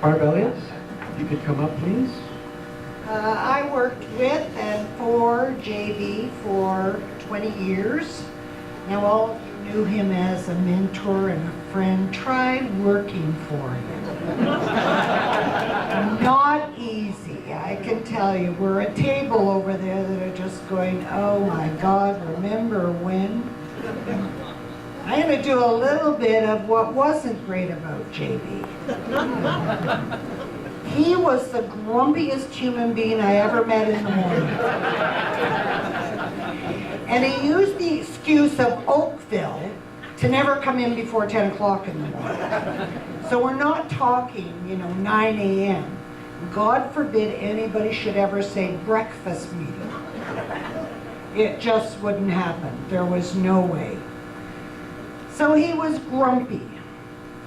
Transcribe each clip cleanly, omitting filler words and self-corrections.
Barb, Eliot, if you could come up, please. I worked with and for JB for 20 years. Now all of you knew him as a mentor and a friend. Try working for him. Not easy, I can tell you. We're a table over there that are just going, oh my God, remember when? I'm going to do a little bit of what wasn't great about JB. He was the grumpiest human being I ever met in the morning. And he used the excuse of Oakville to never come in before 10 o'clock in the morning. So we're not talking, 9 a.m. God forbid anybody should ever say breakfast meeting. It just wouldn't happen. There was no way. So he was grumpy.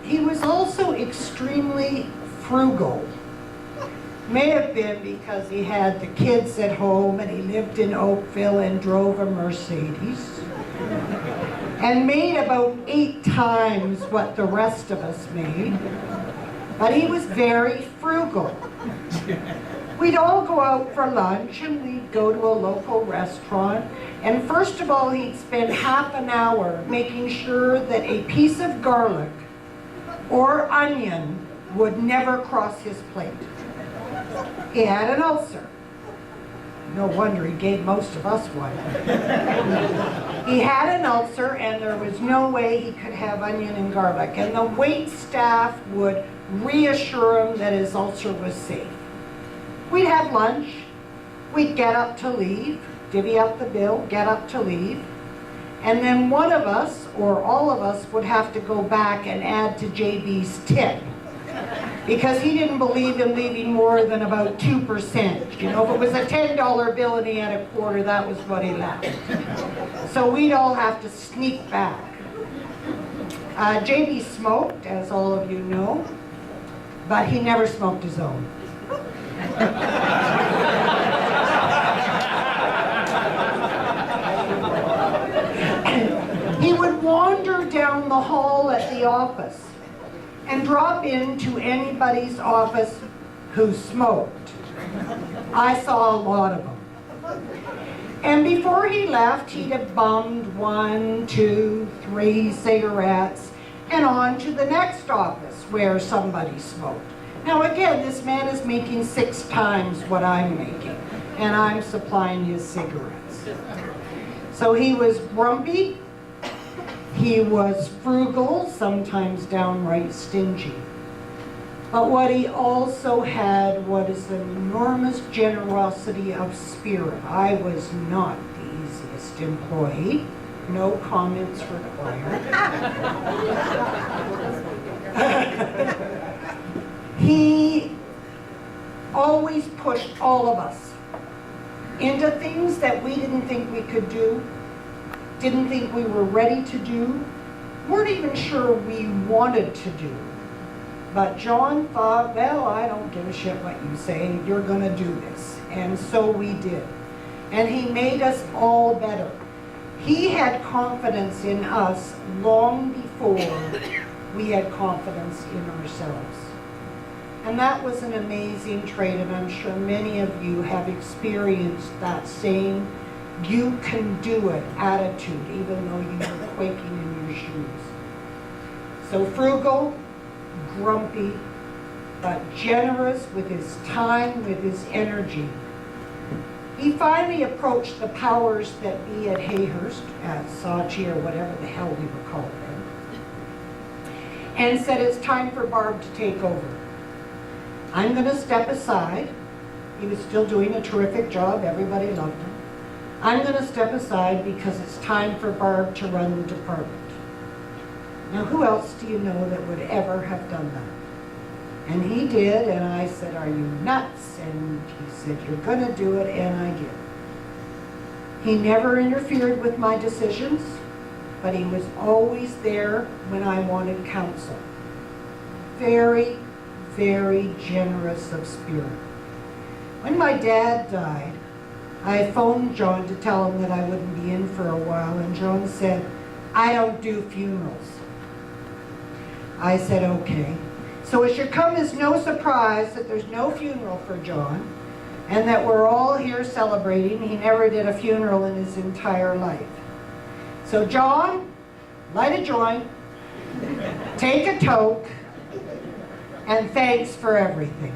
He was also extremely frugal. May have been because he had the kids at home and he lived in Oakville and drove a Mercedes and made about 8 times what the rest of us made. But he was very frugal. We'd all go out for lunch and we'd go to a local restaurant, and first of all he'd spend half an hour making sure that a piece of garlic or onion would never cross his plate. He had an ulcer. No wonder he gave most of us one. He had an ulcer and there was no way he could have onion and garlic, and the wait staff would reassure him that his ulcer was safe. We'd have lunch, we'd get up to leave, divvy up the bill, get up to leave, and then one of us, or all of us, would have to go back and add to JB's tip, because he didn't believe in leaving more than about 2%. If it was a $10 bill and he had a quarter, that was what he left. So we'd all have to sneak back. JB smoked, as all of you know, but he never smoked his own. He would wander down the hall at the office and drop into anybody's office who smoked. I saw a lot of them. And before he left, he'd have bummed 1, 2, 3 cigarettes and on to the next office where somebody smoked. Now again, this man is making 6 times what I'm making, and I'm supplying his cigarettes. So he was grumpy, he was frugal, sometimes downright stingy. But what he also had was an enormous generosity of spirit. I was not the easiest employee. No comments required. He always pushed all of us into things that we didn't think we could do, didn't think we were ready to do, weren't even sure we wanted to do. But John thought, well, I don't give a shit what you say, you're going to do this. And so we did. And he made us all better. He had confidence in us long before we had confidence in ourselves. And that was an amazing trait, and I'm sure many of you have experienced that same you can do it attitude, even though you were quaking in your shoes. So frugal, grumpy, but generous with his time, with his energy. He finally approached the powers that be at Hayhurst, at Saatchi, or whatever the hell we were called then, and said, it's time for Barb to take over. I'm going to step aside. He was still doing a terrific job. Everybody loved him. I'm going to step aside because it's time for Barb to run the department. Now, who else do you know that would ever have done that? And he did, and I said, are you nuts? And he said, you're going to do it, and I did. He never interfered with my decisions, but he was always there when I wanted counsel. Very, very generous of spirit. When my dad died, I phoned John to tell him that I wouldn't be in for a while, and John said, I don't do funerals. I said, okay. So it should come as no surprise that there's no funeral for John, and that we're all here celebrating. He never did a funeral in his entire life. So John, light a joint, take a toke, and thanks for everything.